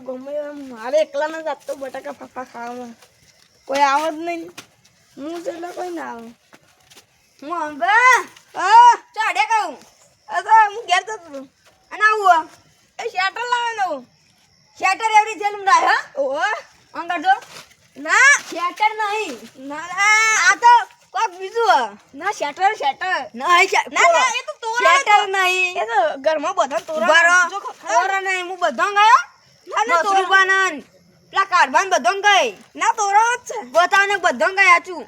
ગમે મારે એકલાને જ તો બટાકા ફાફા ખાવામાં કોઈ આવત નહીં. હું તો એટલે કોઈ ના આવે. હું અંબા ચાડે કહું અરે હું ઘેર જતો હતો. અને આવું એ શેટર લાવે શેટર એવડી જેલ માં હા ઓહો અંગર જો ના શેટર નહીં ના આ તો કોક બીજું ના શેટર નહીં ના ના એ તો તોરણ શેટર નહીં એ તો ઘરમાં બધા તોરણ બરો જો ખરા. તોરણ નહીં હું બધો ગયો ના ના તોરણ નસરુબાનન પેલા કારભાન બધો ગઈ ના તોરણ જ છે. બતાવને બધો ગયા છું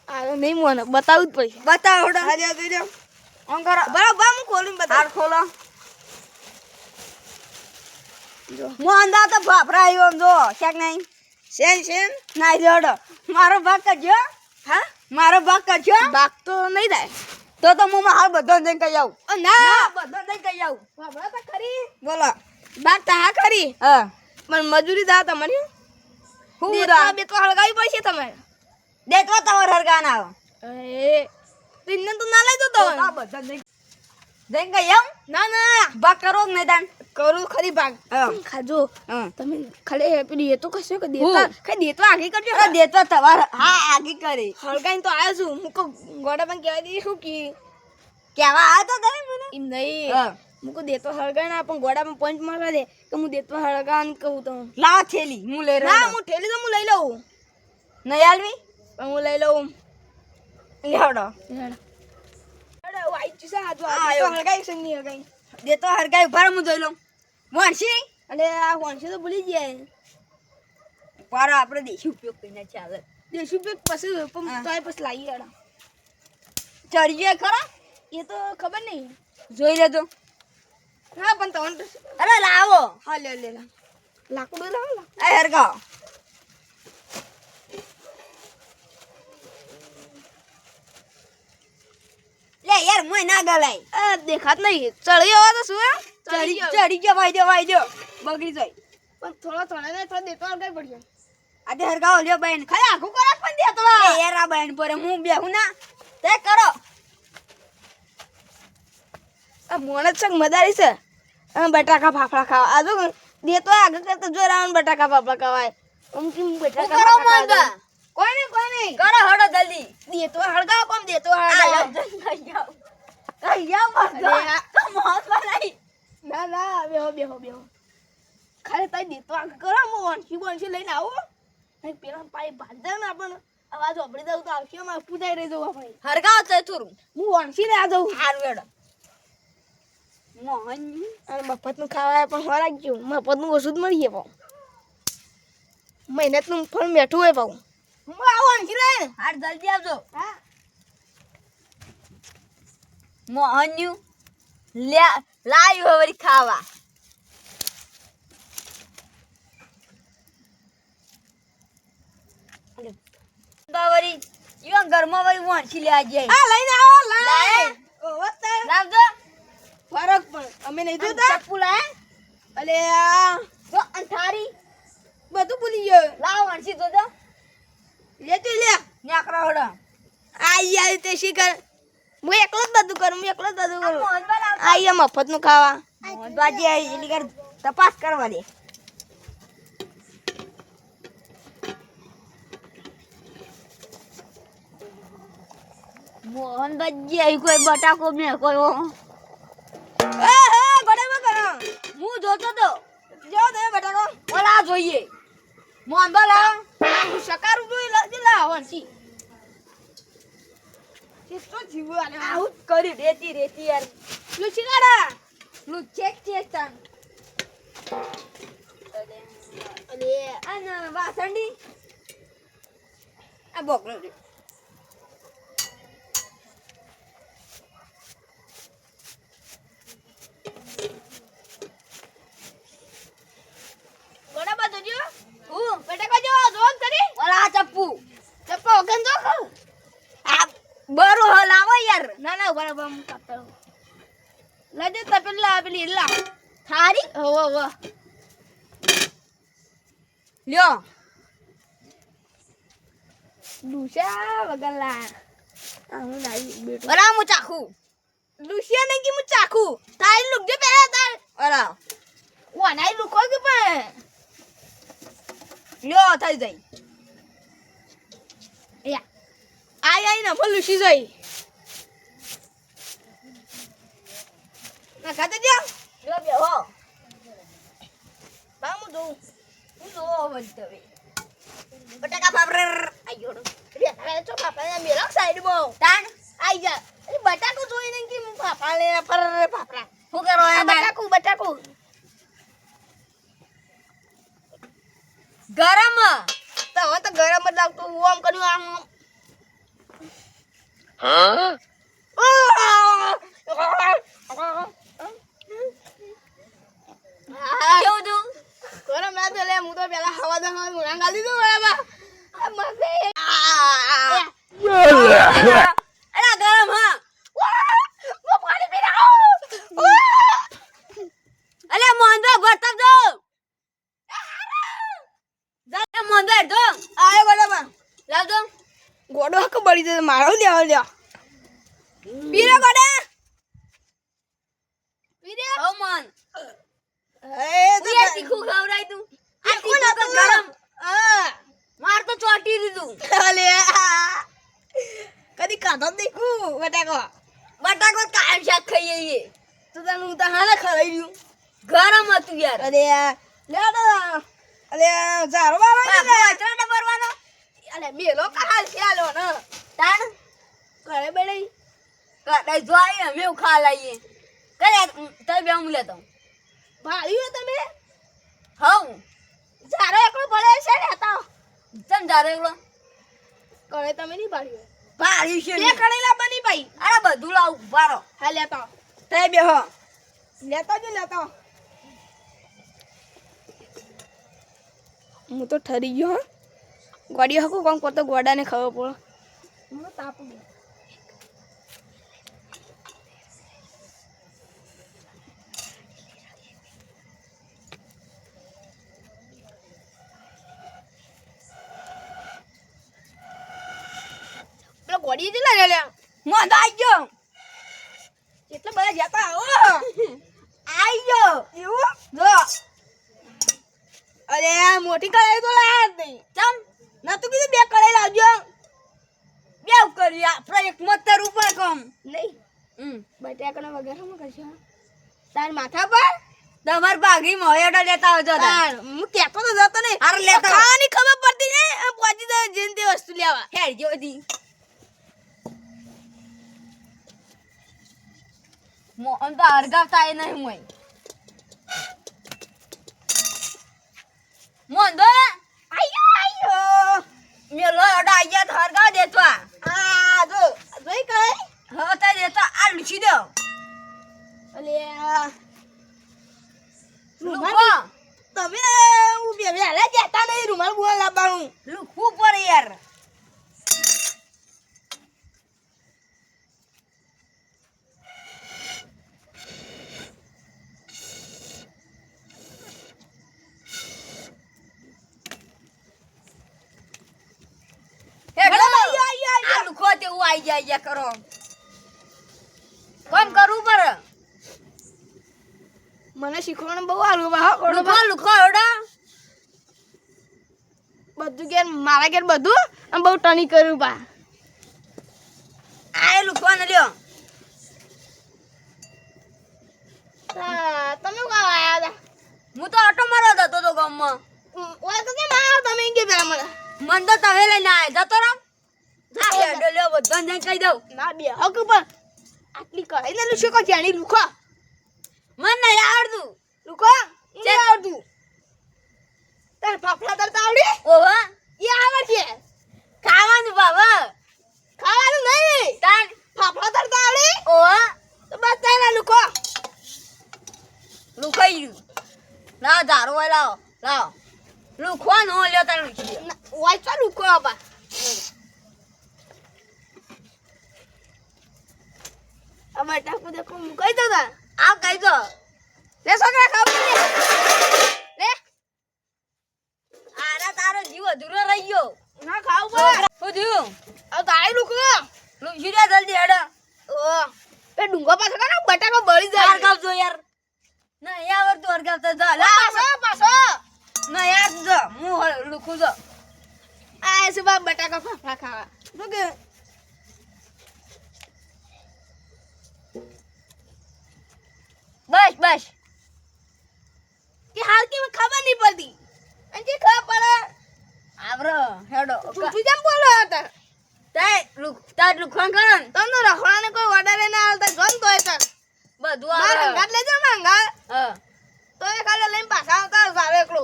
આ નહીં મને બતાવવું જ પડશે. બતાવ હોડો હા જો જો અંગર બરાબર હું ખોલીને બતાવ. હાર ખોલો જો હું અંદા તો બાપરા આવ્યો આમ જો શેક નહીં શેન નાઈ જોડો મારો ભાગ કરજો હા મારો ભાગ કરજો બાક તો નહીં થાય. તો હું હાલ બધો જઈને કહી આવું ના બધો જઈને કહી આવું બાબા તો ખરી બોલો બાક તો હા ખરી હા પણ મજૂરી દા તમારી હું દેતવા બેતવા હળગાવી પડશે તમારે. દેખો તમાર હરગા ના એ તિન્ને તો ના લઈ દો તો આ બધા જઈને કહી આવું ના ના ભાગ કરો જ નહીં તાન કરું ખરી ભાગ હા. ખાજો હા તમે ખાલી પેલી એ તો કશો કે દેતા ખાલી દેતવા આગી કરજો. અરે દેતો તમાર હા આગી કરી હળગાઈને તો આવ્યો છું હું કો ગોડા પણ કહેવાય દઈ શું કે કેવા આ તો તમે મને એમ નહીં હા હું કો દેતો હળગાઈને પણ ગોડામાં પંચ મારવા દે કે હું દેતો હળગાને કહું તો લાવ થેલી હું લઈ ના રહ્યો હું ઠેલી તો હું લઈ લઉં નહીં આલવી પણ હું લઈ લઉં. લેવડો અરે વાઈ ચુસા હાજો આ આ આવ્યો. હળગાઈ છે નહીં હળગાઈ દેતો હરગાઈ ઉભા રહો, હું જોઈ લઉં મોણસી અને આ વંશે તો ભૂલી જાય પારો આપણે દેશી ઉપયોગ કરીને ચાલે દેશી પેક પછી હા. પણ તોય પછી લાવી હેડા ચડીએ ખરા એ તો ખબર નહીં. જોઈ લેજો હા પણ તમને અરે લાવો હા લે લે લે લાકડું લાવો લા આ હરગાવ લે યાર મોય ના ગલાય આ દેખાત નહીં ચડી આવા તો શું ચડી ગયો વાઈ દો બગડી જાય પણ થોડો ને થોડો દેતો હળગાઈ પડશે. આજે હરગાવ લ્યો બેન ખાલી આખું કરો પણ દેતો એ યાર આ બેન પર હું બેહું ના તે કરો આ મોણે છક મદારી છે બટાકા ફાફડા ખાવા આ જો દેતો આગળ કરતા જો રાવણ બટાકા ફાફડા ખવાય આમ કેમ બટાકા કરો ફાફડા મોંઘા ખાવા કોઈ નહીં કરો હડો જલ્દી દેતો હળગાવ કોમ દેતો આ હળગાવ કઈ જાવ અરે આ- તો મોસ બનાઈ ના ના બેહો ખાલી તાઈ દેતો આગળ કરો હું વંશી લઈને આવો અહીં પેલા પાઈ ભાંધર ને આપણને અવાજ વાપરી દઉં તો આવશે માં પૂજાઈ રહી જવું આપણે હરગાવ છે થોડું હું વંશી ને આ જઉં હારું હેડો મોહન અને મફતનું ખાવાય પણ ખોરાક ગયું મફતનું ઓછું જ મળીએ પાઉં મહેનતનું ફળ મેઠું હોય પાઉં હું આવું વંશી લઈને હાર જલ્દી આવજો હા મોહન્યુ લાયું હવે ખાવા વળી યો ઘરમાં વળી વણસી લેવા જાય આ લઈને આવો લાય લાય. ઓવો તે લાવજો ફરક પણ અમે નહીં જોતા ચપ્પુ લાય અલે આ જો અંઠારી બધું ભૂલી ગયો લાવ વણસી જોજો લેતી લે નેકરો હડો આઈ આઈ તે શીખર હું એકલો જ બધું કરું મોહનબા લાવ આઈ મફતનું ખાવા મોહનબાજી એલી કર તપાસ કરવા દે મોહનબાજી આવી કોઈ બટાકો ને કોઈ બરાબર કરો હું જોતો તો જો તમે બટાકો ઓલા જોઈએ મોહનબા લાવ હું સકારું જોઈ લા વંશી કેટલો જીવો આલે આવું જ કરી રેતી યાર લુચી કાઢા નું ચેક તાન અલે અને વાસંડી આ બોકરો રે ગોડા બાજુ જો હું બટાકો જો જોન કરી ઓલા ચપ્પુ ચપ્પા ઓગન જો આ બરો હલાવો યાર ના ના બરાબર હું કાપતો લાજે તપેલા પેલી લા થારી હો લ્યો દુશા વગલા આ હું લાવી બેટો ઓલા હું ચાખું દુશિયા ને કી હું ચાખું તારી લુક જે પહેલા તાર ઓલા ઓનાઈ લુકો કે પણ લ્યો થઈ જાય યા આઈ ને ફૂલ લુસી જઈ ના ખાતે જા લ્યો બેહો બા હું જોઉં હું જો વધવે બટાકા ફાફરે આયો રે તારે ચો પાપા મેલો સાઈડ બો તાણ આઈ જા એ બટાકો જોઈને કે હું પાપા લે પર પાપરા શું કરો આ એમ બટાકો ગરમ તો હવે તો ગરમ જ લાગતું ઓમ કર્યું આમ કેવું તું ગરમ ના તો લે હું તો પેલા હવા દે હવા મુરા ગાલી દઉં બરાબર આ મસે અલા ગરમ હા વો પાણી પી રહ્યો અલે મોંધો ભરતા દો જા મોંધો દો આયો બરાબર લાવ દો ગોડો હક બળી જશે મારો લ્યો લ્યો પીરો ગોડા પીરે ઓ મન એ તું યાર તીખું ખવરાય તું આ તીખું તો ગરમ માર તો ચોટી દીધું અલે કદી કાઢો દેખું બટાકો બટાકો કાયમ શાક ખાઈએ છીએ તો તને હું તો હાલે ખરાઈ રહ્યું ગરમ હતું યાર અરે લે તો અલે જારો બારો વાચરાને ભરવાનો અલે મેલો કાલ ચાલો ને તાણ ઘરે બેડી કડાઈ જોઈ અમે ખા લઈએ કરે તઈ બે હું લેતો ભાળ્યું તમે હવ જારો એકલો પડે છે ને તો તમ જારે એલો ઘરે તમે નહીં ભાળ્યું ભારી છે બે કણેલા બની ભાઈ અરે બધું લાવ ઉભારો હા લેતો તે બેહો લેતો જ લેતો હું તો ઠરી ગયો હા ગોડી હકું કોણ કરતો ગોડાને ખબર પડે હું તાપું દે પેલો ગોડી જ લાગે લે મોંધો આઈ ગયો કેટલા બધા જતા આવો આઈ ગયો એવું જો અરે મોટી કળાઈ તો લાયા જ નહીં ચમ નતું કીધું બે કળાઈ લાવજો બેવ કરી આપણે એક મતર ઉપર કમ નહીં બટાકાના વગેરેમાં કરશો તાર માથા પર તમાર બાગી મોયડો લેતા આવજો તાર હું કેતો તો જતો નહીં હાર લેતો. ખાવાની ખબર પડતી નહીં આમ પહોંચી જાય જેન તે વસ્તુ લેવા હેડ જો દી મોહન તો હરગાવતા એ નહીં મોય મોહન દો આયો મેલો અડા આયા તો હરગાવ દેતો આ જો જોઈ કઈ હતા દેતો આ લૂછી દો અલે લુખો તમે હું બે બે હાલે જતા નહીં રૂમાલ બુવા લાવવાનું લુખવું પડે યાર આ લુખો તેવું આઈ જાય કરો કોમ કરવું પડે મને શીખવાનું બહુ આલું બા લુખો લુખો ઓડા બધું ઘેર મારા ઘેર બધું આમ બહુ ટની કર્યું બા આ લુખો ને લ્યો તમે કાં આયા હતા હું તો ઓટો મારવા જતો તો ગામમાં ઓય તો કેમ આયા તમે કે પેલા મને મન તો તમે લઈને આયા જતો રામ જા હેડો લ્યો બધાને કહી દઉં ના બે હક પણ આટલી કરાઈ ને લુખો કો જાણી લુખો મન નહીં આવડતું લુખો એ આવડતું તાર ફાફડા તરતા આવડે ઓહો એ આવડે છે ખાવાનું બાબા ખાવાનું નહીં તાન ફાફડા તરતા આવડે ઓહો તો બસ તારા લુખો લુખાઈ ગયું લાવ ધારો હોય લાવો લાવો લુખો નો લ્યો તાર લુખી ઓય તો લુખો બા આ બટાકુ દેખો મુકાઈ દો તા આવ કહી દો લે છોકરા ખાવ લે આરા તારો જીવ અધૂરો રહી ગયો ના ખાવ બા શું થયું આ તારી લુખો લુખી દે જલ્દી હેડો ઓ એ ડુંગો પાછો ના બટાકો બળી ચાર જાય કાપ જો યાર નહીં આવડતું હરગાવતા જા લે પાછો ના યાર જો હું લુખું જો આ શું બા બટાકા ફાફડા ખાવા શું કે બસ કે હાલ કે મને ખબર નહીં પડતી અને જે ખબર પડે આવરો હેડો તું કેમ બોલો હતા તાર લુખવાન કરો ને તમને રખડાને કોઈ ઓર્ડર ના આવતા જોન તોય કર બધું મારે આવે હંગાત લેજો માંગા હા તો એ ખાલી લઈને પાછા આવતા સારો એકલો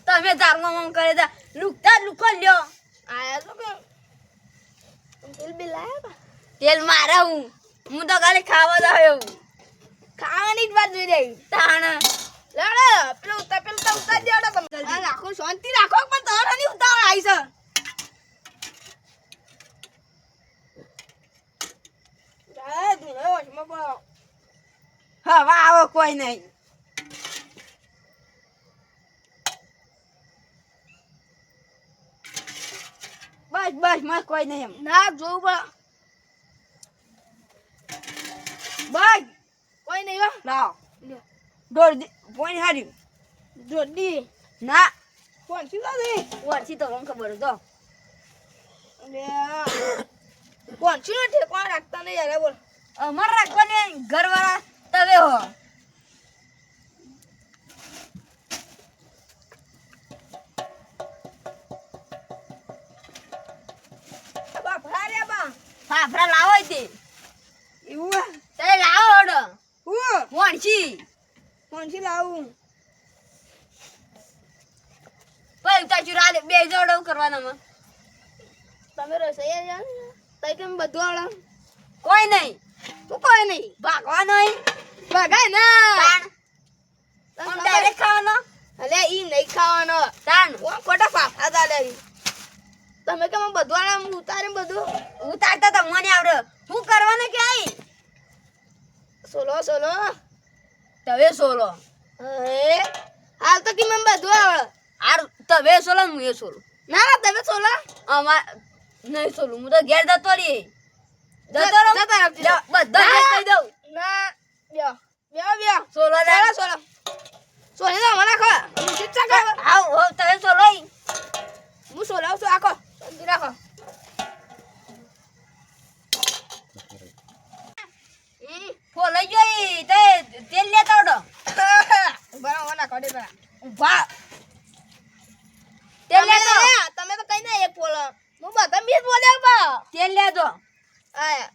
તમે ધારમાં કરે તા લુખો લ્યો આયા તો કે તેલ બી લાયા તા તેલ મારે હું તો ખાલી ખાવા જ આવ્યો ખાવાની જ વાત જોઈ રહી તાણ લેડો પેલું ઉતાર દેડો તમે આ રાખો શાંતિ રાખો પણ તારા ની ઉતાવળ આવી છે જાય ધૂળે વચમાં પડો હવે આવો કોઈ નહીં બસ મત કોઈ નહીં એમ ના જોવું પડે બસ કોઈ નહીં હો લાવ ડોર પોઈન્ટ હાર્યું જોડી ના કોણ શું કરી વર્ષી તો મને ખબર હતો લે કોણ શું નથી કોણ રાખતા નહીં યાર બોલ અમારે રાખવાની ઘરવાળા તવે હો બાપરા રે બા ફાફડા લાવો તે એવું તે લાવો ઓડો હું વર્ષી કોણ શું લાવું પછી ઉતાર ચુરા બે જોડો કરવાના તમે રસોઈ જાણ તઈ કેમ બધું આવડે કોઈ નહીં તું કોઈ નહીં ભાગવા નહીં ભગાય ના તાણ આમ ડાયરેક્ટ ખાવાનો અલે ઈ નહીં ખાવાનો તાણ કોણ ખોટા ફાફા દાડે તમે કેમ બધું આવડે હું ઉતારે બધું ઉતારતા તો મને આવડે હું કરવાનું કે આઈ સોલો તવે સોલો એ હાલ તો કેમ બધું આવડે આર તવે સોલો હું એ સોલો ના ના તમે સોલો અમાર નહીં સોલું હું તો ઘેર જતો રહી જતો રહું જતા રહો. બધા ઘેર કહી દઉં ના બ્યો સોલો સોલો સોલે ના મને ખા શિક્ષા કર હાવ હાવ તવે સોલો હું સોલાવ છું આખો શાંતિ રાખો ફોલો જોઈ તે તેલ લેતા આવડો બરાબર ના કોડી બરા ઉભા તેલ લેતો તમે તો કઈ ના એક બોલો હું બધા બીજ બોલ્યા બા તેલ લેતો આયા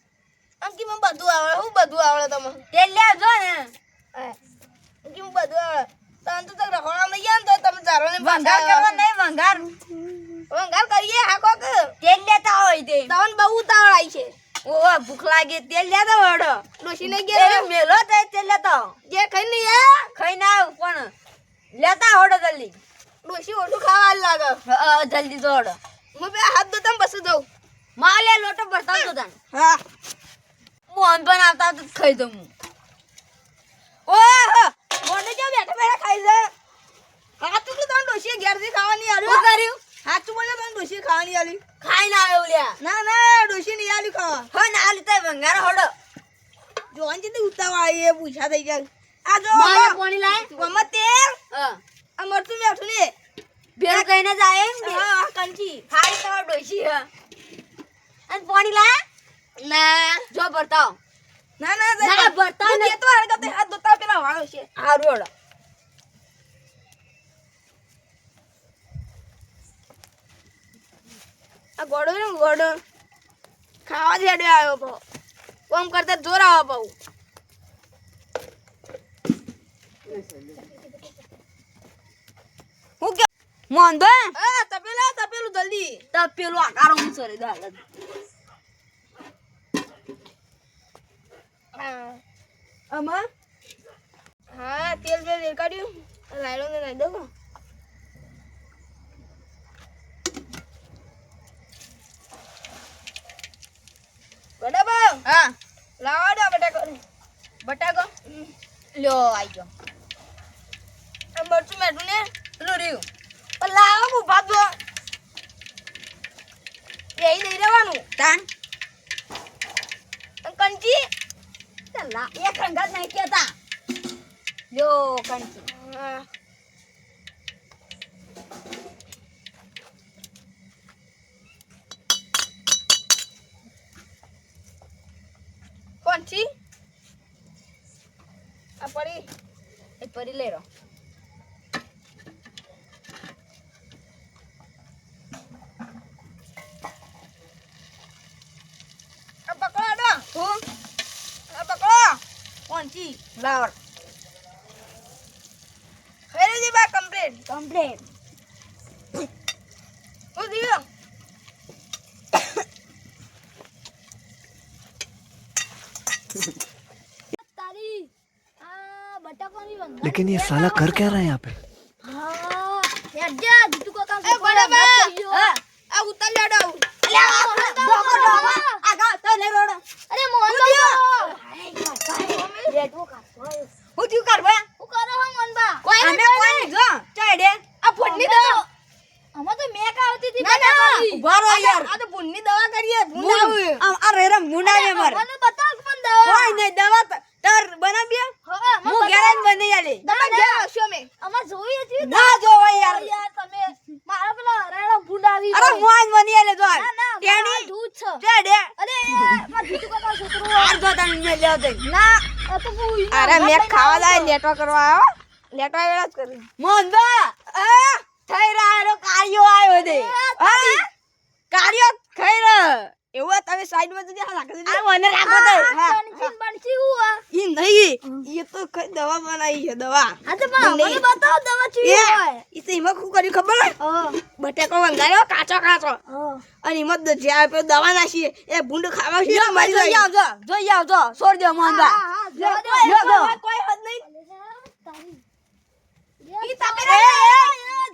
આમ કે મને બધું આવડે હું બધું આવડે તમે તેલ લેજો ને આયા આમ કે હું બધું આવડે તને તો રખોડામાં ગયા ને તો તમે ચારો ને વંગાર કરવા નહીં વંગાર વંગાર કરીએ હાકો કે તેલ લેતા હોય તે તવન બહુ ઉતાવળ આવી છે ઓ ભૂખ લાગે તેલ લેતો વડો ડોશીને એ ગયા મેલો તે તેલ લેતો જે ખાઈ નહીં આ ખાઈ ના આવ પણ લેતા હોડો જલ્દી ડોશી ઓછું ખાવા લાગે જલ્દી દોડો હું બે હાથ ધોતા બસ જઉં માલે લોટો બતાવ તો તને હા મોહન પણ આવતા તો ખાઈ દઉં હું ઓહો મોને જો બેઠા બેઠા ખાઈ લે હાચું કે તને ડોશી ઘેરથી ખાવાની શું આલ્યું કર્યું હાચું બોલે તને ડોશી ખાવાની આલી ખાઈ ના આવ્યો લ્યા ના ના ડોશી નહીં આલી ખાવા હો ના લીધે વંગાર હોડો જોન જેથી ઉતાવળ આવી એ પૂછા થઈ જાય આ જો મારે પાણી લાય ગમે તેલ હા આ મરચું બેઠું ને બેર કઈને જાય એમ કે હા કંચી ખાઈ તો ડોશી હ અને પાણી લાય ના જો બતાવ ના ના ના, બતાવ ને. તો હાર કરતે હાથ ધોતા પેલા વાળો છે હારું હોડો આ ગોડો ને ગોડો ખાવા જ હેડે આવ્યો પો કોમ કરતા જોર આવો પાઉ હું કે મોહન દો આ તપેલું જલ્દી તો પેલું આકારો હું સોરે દો આમાં હા તેલ બેલ કાઢ્યું લાયલો ને નાઈ દો બરાબર હા લાવા દો બટાકો બટાકો લ્યો આઈ ગયો આ મરચું મેઠું ને પેલું રહ્યું પણ લાવો હું ભાત દો એ નહીં રહેવાનું તાન અને કંચી ચલા એક રંગત નહીં કેતા લ્યો કંચી. હા. કોણથી આ પડી એ પરી લેરો. આ પકડો આડો હું આ પકડો કોણચી લાવર ફેરી બા કમ્પ્લીટ કમ્પ્લીટ. હું દીયો तारी बटाकोनी बंगा लेकिन ये साला कर क्या रहा है यहाँ पे? हाँ यार जा तू को काम એ બરાબર આ ઉતાર લેડો ડોકો ડોકો આગા તો લે રોડ. अरे मोहन હું થયો? रेडो का હું થયું કરવા वो करो हम मोहन बा કોઈ અમે કોઈ જો ચાડે આ ફૂટની દવા हम तो मैं का होती थी ના ના ઉભા રહો યાર. આ તો ભૂંડની દવા કરીએ ભૂંડ આવે આ રેરા મુંડાવે મર મને બતાવ કે મને દવા કોઈ નહીં દવા તર બનાવ્યા હા હું ઘરે જ બની આલી. તમે ઘેર આવશો મે અમાર જોઈ હતી ના જોવો યાર. યાર તમે મારા પેલા રેડો ભૂંડાવી અરે હું આજ બની આલે જો ના ના તેણી ધૂત છે ચાડે અરે માર જીતુ કાકા છોકરો આર જો તને મે લેવ દે. ના આ તો હું અરે મે ખાવા જાય લેટો કરવા આવ્યો લેટો વેળા જ કરી મોહનબા આ થઈ રહ્યો કાર્યો આવ્યો દે. હા કાર્યો ખઈ રહ્યો એવું તમે સાઈડ માં જઈને રાખી દે. આ મને રાખો દે. હા બનસી બનસી હુઆ ઈ નહીં એ તો કઈ દવા બનાવી છે દવા આ તો મને બતાવ દવા ચી હોય ઈ તો એમાં શું કર્યું ખબર હે હા બટેકો વંગાયો કાચો કાચો હા અને એમાં જ્યાં આપણે દવા નાખીએ એ ભૂંડ ખાવા છે યો મરી જોઈ જાય આવજો જોઈ આવજો છોડ દે મોહનબા. હા લ્યો, લ્યો લ્યો. કોઈ હદ નહીં તારી ઈ તમે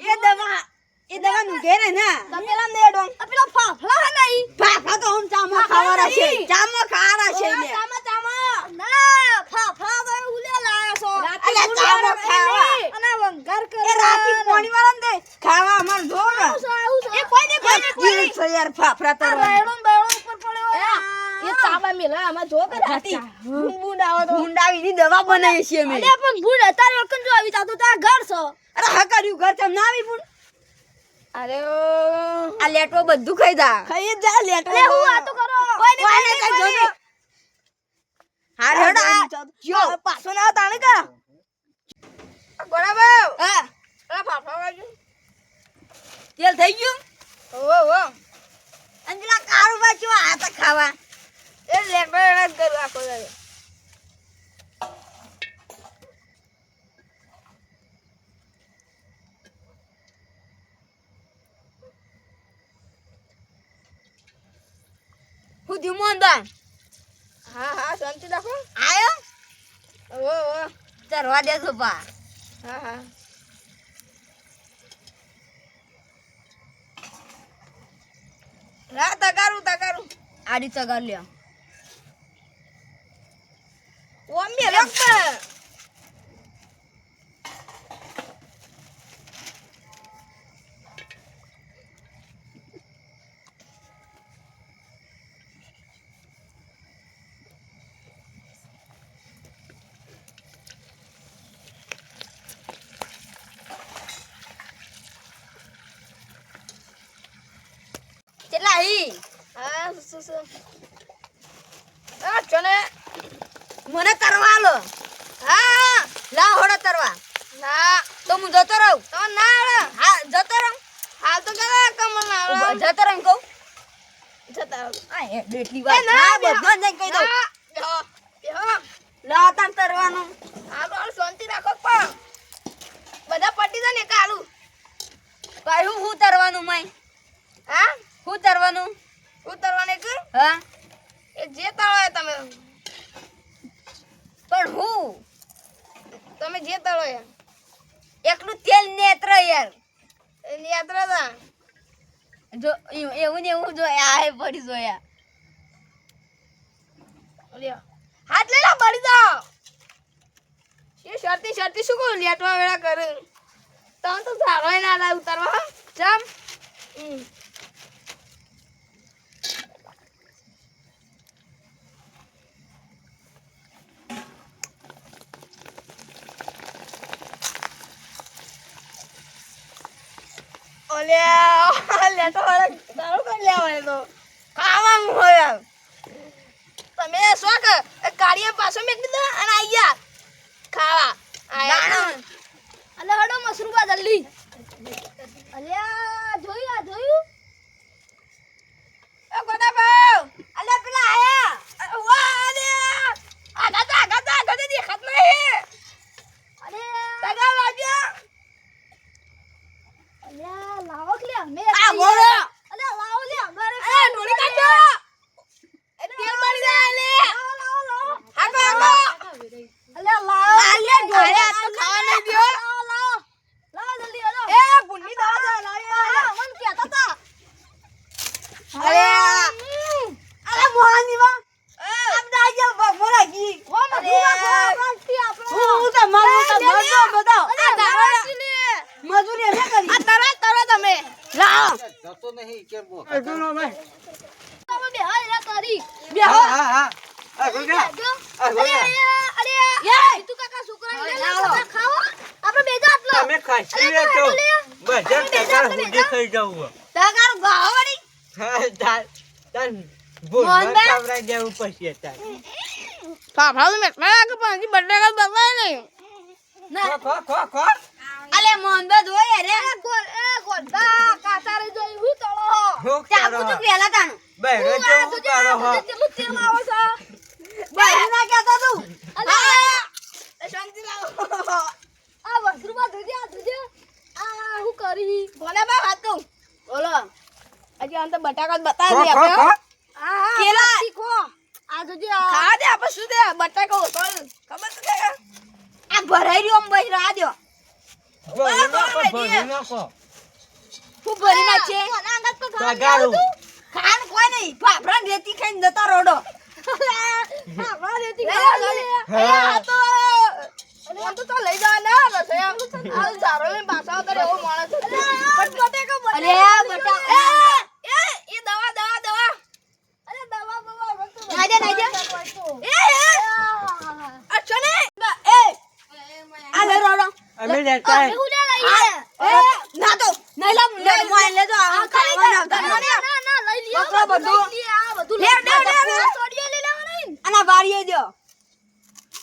એ દવા એ દવા નું ઘેરે ને તપેલા ને ડોંગ પેલા ફાફલા હે નહીં ફાફા તો હું ચામો ખાવાના છે. ચામો ખાવાના છે ને. ચામા ચામા ના ફાફલા તો ઉલે લાયો છો અલે ચામો ખાવા. અને વંગાર કરે એ રાતી પોણી વાળા ને દે ખાવા અમાર જો ને. એ કોઈ ને દિલ છે યાર ફાફડા તો. બેડો ઉપર પડ્યો એ ચાબા મેલા આમાં જો કે રાતી બૂંદ આવો તો ગુંડાવીની દવા બનાવી છે અમે. અલે પણ ભૂલ તારે વખત જો આવી તા તો તારા ઘર છો અરે હા કર્યું ઘર ચમ ના આવી પણ અરે આ લેટો બધું ખાઈ જા. ખાઈ જ જા લેટો અલે હું આ તો કરો કોઈને કઈ જોજો. હા રેડો આ જો પાછો ના તાણે કા બરાબર હા આ ફાફા વાજો તેલ થઈ ગયું. ઓ ઓ અંજલા કારું બાચો આ તો ખાવા. એ લેટો એડા કર આખો જાય હું થયું મોહનબા હા હા શાંતિ રાખો આયો ઓ ઓ ચરવા દે છો બા. હા હા ના તગારું આડી ચગર લ્યો. ઓમી રખ કેટલા હી હા શું આ ચને મને તરવા લો. હા લા હોડો તરવા ના તો હું જતો રહું. તો ના હા જતો રહું. હાલ તો કરા કમલ ના જતો રહું કહું. જતા આ હે બેટલી વાત. હા બધું જઈ કહી દઉં. બેહો બેહો લા તાન તરવાનું. હાલ શાંતિ રાખો પણ બધા પટી જાય ને કાલું કહ્યું હું તરવાનું મય. હા હું તરવાનું. ઉતરવાને કે હા એ જે તળો તમે પણ હું તમે જે તળો એ એકલું તેલ નેત્ર યાર. એની યાત્રા હતા જો એવું ને એવું જો આ પડી જોયા. લ્યો હાથ લઈ લો બળી જાઓ એ શરતી શું કહું લેટવા વેળા કરે તમે તો સારો ના લાવ ઉતારવા જમ અલ્યા લેતો વાળા તારું કઈ લેવાય તો ખાવાનું હોય તમે શોખ કાળિયા પાછો મેકી દો અને આઈ ગયા ખાવા આયા અલે હડો મશરૂબા જલ્દી અલ્યા જોયું એ ગોડા ભાવ અલ્યા પેલા આયા વાહ અલ્યા આગા દેખાત નહીં અરે તગા વાગ્યા અલ્યા લાવો કે લે અમે આ બોલો અલ્યા લાવો લે અમારે એ ઢોળી કાઢો એ તેલ મારી દે લે લાવો આગો અલ્યા લાવો અલ્યા ઢોળે આ તો ખાવા નહીં દ્યો લાવો જલ્દી હલો એ ભૂંડી દવા દે લાવી મન કહેતા તા અલ્યા અરે મોહાની માં આમ દાજે બોલા કી ઓ મશરૂબા રાખતી આપણે હું તો મરતો બતાવ આ તારા મજૂરી હે કરી આ તારા તમે લાવ જતો નહીં કેમ બો તમે બે હાલ રે તારી બેહો હા હા આ ગોગા જો આ ગોગા અરે એ તું કાકા છોકરા લે લાવો. લે ખાઓ આપણે બેજા આટલો તમે ખાસી લે તો બજાર ટકા હુડી ખાઈ જાવ તગાર ગાવડી હા તાન બોલ મોહનભાઈ? ખાવરા દેવું પછી તાર ફાફડા મે કે પાછી બટાકા બતાય નહીં ખો અલે મોહનબા જોય રે ગોળા કાતા રે જોઈ હું તળો હું ચાકુ તો પેલા તાનું બેરો જો કરો હો કેટલું તેલ આવો છો બહેરી ના કહેતો તું અલ્યા શાંતિ લાવો આ મશરૂબા ધુજે આ હું કરી બોલે બા વાત કહું બોલો હજી અંત બટાકા ખો બતાવી દે ખો આપણે ખો આ કેલા? શીખો આ જોજે આ ખા દે આપણે શું દે બટાકા ખબર તો છે આ ભરાઈ રહ્યો આમ બસ રાહ દ્યો ભરી નાખો હું ભરી નાખશે કોના અંગત પર તગારું ખાન કોઈ નહીં ફાફડા ને રેતી ખાઈને જતા રોડો ખાવા દેતી હા હા તો તો લઈ જવા ના રસોઈ આ સારો લઈને પાછા આવતા એવો માણસ છે પણ બટાકા અરે બટાકા એ દવા દવા અરે દવા બવા વસ્તુ નાજે અચ્છા ને એ આ લે રોડો અમે લેતા હે હું લે લઈએ ના તો નહીં લા લે મોય લે તો આ ખાવાના આવતા ના લઈ લ્યો પકડો બધું. લઈ લ્યો, આ બધું લે, લે, લે, લે. સોડિયો લઈ લેવાનો ને આના વારીએ દો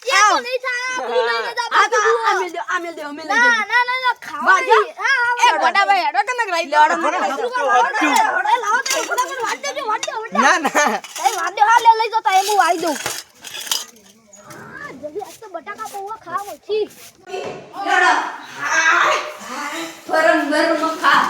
એ તો નહીં થાય આ બધું લઈને જા આ તો બધું. આમેલ દો આમેલ દો ના ખાવા વાજા? નહીં. હા એ ગોડા ભાઈ હેડો કનક રહી લે હેડો મને હટુ હટુ એ લાવો તો ફટાફટ વાટ દેજો વાટ દે ના ના એ વાટ દે હા લે લઈ જતા એમ હું આવી દઉં જલ્દી આજ તો બટાકા પૌવા ખાવા છી ફરમ ગરમ ખા